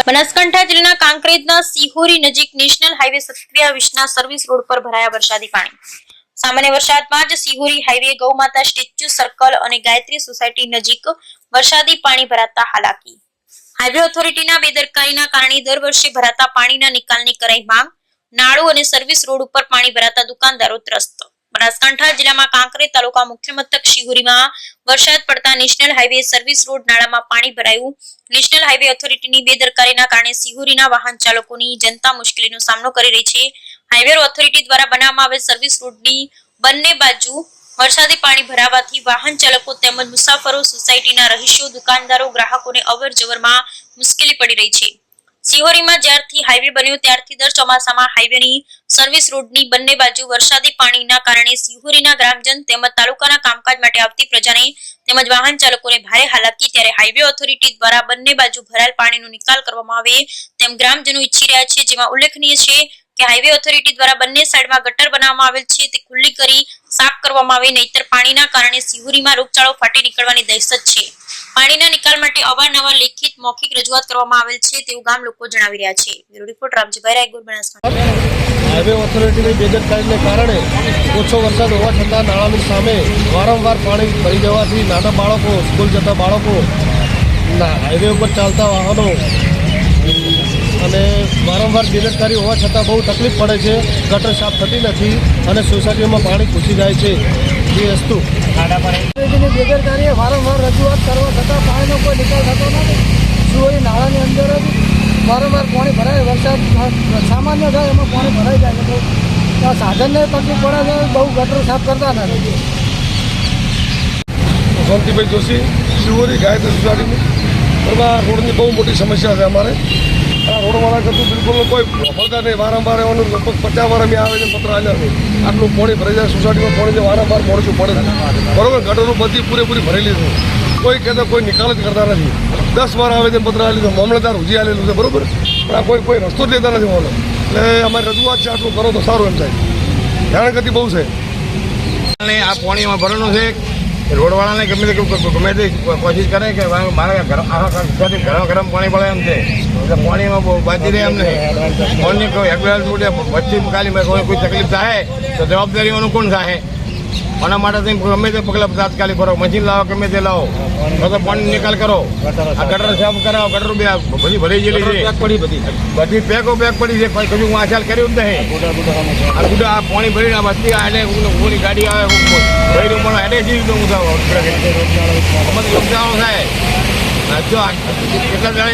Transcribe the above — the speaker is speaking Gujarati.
બનાસકાંઠા જિલ્લાના કાંકરેજના સિહોરી નજીક નેશનલ હાઈવે 27 સર્વિસ રોડ પર ભરાયા વરસાદી પાણી। સામાન્ય વરસાદમાં જ સિહોરી હાઈવે ગૌમાતા સ્ટેચ્યુ સર્કલ અને ગાયત્રી સોસાયટી નજીક વરસાદી પાણી ભરાતા હાલાકી। હાઈવે ઓથોરિટીના બેદરકારીના કારણે દર વર્ષે ભરાતા પાણીના નિકાલની કરાઈ માંગ। નાળું અને સર્વિસ રોડ ઉપર પાણી ભરાતા દુકાનદારો ત્રસ્ત। બનાસકાંઠા જિલ્લામાં કાંકરેજ તાલુકા મુખ્ય મથક સિહોરીમાં વરસાદ પડતા નેશનલ હાઈવે સર્વિસ રોડ નાળામાં પાણી ભરાયું। નેશનલ હાઈવે ઓથોરિટીની બેદરકારીના કારણે સિહોરીના વાહન ચાલકોની જનતા મુશ્કેલીનો સામનો કરી રહી છે। હાઈવે ઓથોરિટી દ્વારા બનાવવામાં આવેલ સર્વિસ રોડની બંને બાજુ વરસાદી પાણી ભરાવાથી વાહન ચાલકો તેમજ મુસાફરો, સોસાયટીના રહીશો, દુકાનદારો, ગ્રાહકોને અવર જવરમાં મુશ્કેલી પડી રહી છે। સિહોરીમાં જ્યારથી હાઈવે બન્યો ત્યારથી દર ચોમાસામાં હાઈવેની સર્વિસ રોડની બંને બાજુ વરસાદી પાણીના કારણે સિહોરીના ગ્રામજન તેમજ તાલુકાના કામકાજ માટે આવતી પ્રજાને તેમજ વાહન ચાલકોને ભારે હાલાકી। ત્યારે હાઈવે ઓથોરિટી દ્વારા બંને બાજુ ભરાયેલ પાણીનો નિકાલ કરવામાં આવે તેમ ગ્રામજનો ઈચ્છી રહ્યા છે। જેમાં ઉલ્લેખનીય છે કે હાઈવે ઓથોરિટી દ્વારા બંને સાઈડમાં ગટર બનાવવામાં આવેલ છે તે ખુલ્લી કરી સાફ કરવામાં આવે, નહીતર પાણીના કારણે સિહોરીમાં રોગચાળો ફાટી નીકળવાની દહેશત છે। પાણીના નિકાલ માટે અવારનવાર લેખિત મૌખિક રજૂઆત કરવામાં આવેલ છે તેવું ગામ લોકો જણાવી રહ્યા છે। Bureau report Ramjibhai Raigur, Banaskantha. Highway ઓથોરિટીની બેદરકારીને કારણે ઓછો વરસાદ હોવા છતાં નાળાની સામે વારંવાર પાણી ભરી જવાથી નાના બાળકો, સ્કૂલ જતા બાળકો, હાઈવે ઉપર ચાલતા વાહનો અને વારંવાર બેદરકારી હોવા છતાં બહુ તકલીફ પડે છે। ગટર સાફ થતી નથી અને સોસાયટીમાં પાણી ઘૂસી જાય છે। એ વસ્તુ બેદરકારીએ વારંવાર રજૂઆત કરવા છતાં પાણીનો કોઈ નિકાલ થતો નથી। સિહોરી નાળાની અંદર જ વારંવાર પાણી ભરાય, વરસાદ સામાન્ય થાય એમાં પાણી ભરાઈ જાય છે, તો સાધનને તકલીફ પડે છે, બહુ ગટર સાફ કરતા નથી। શાંતિભાઈ જોશી, સિહોરી ગાયત્રી સોસાયટીની રોડની બહુ મોટી સમસ્યા છે અમારે। આ રોડવાળા કરતું બિલકુલ કોઈ વફળતા નહીં, વારંવાર એવાનું લગભગ 50 વાર અમે આવે છે પત્ર આવ્યા છે। આટલું પાણી ભરાઈ જાય, સોસાયટીમાં પાણી વારંવાર મોડું પડે છે, બરોબર। ગટરો બધી પૂરેપૂરી ભરેલી છે, કોઈ કહેતા કોઈ નિકાલ જ કરતા નથી। 10 વાર આવેદન પત્ર આવેલું છે, મામલતદાર ઉજી આવેલું છે, બરોબર, પણ આ કોઈ રસ્તો જ લેતા નથી બોલો। એટલે અમારી રજૂઆત છે, આટલું કરો તો સારું એમ થાય। હેરાનગતિ બહુ છે। આ પાણીમાં ભરવાનું છે, રોડવાળાને ગમે તે કોશિશ કરે કે મારા ગરમ પાણી પડે એમ છે, એટલે પાણીમાં બહુ બાજી રહે એમ નહીં। પાણી કોઈ એમ્બ્યુલન્સ વચ્ચે ખાલી કોઈ તકલીફ થાય તો જવાબદારીઓનું કોણ થાય? આના માટે તમે ગમે તે પગલાં તાત્કાલિક કરો, મશીન લાવો, ગમે તે લાવો, તો પાણી નિકાલ કરો। આ ગટર સાફ કરાવો, ગટર બધી ભરી ગયેલી છે, બધી પેકો પેક પડી છે, કોઈ કશું વાંચાલ કર્યું જ નહીં। આ ગુડા આ પાણી ભરીને બધી આડે ઊની ગાડી આવે ભરી પણ એડે જ નુકસાન થાય। જો કેટલા જણા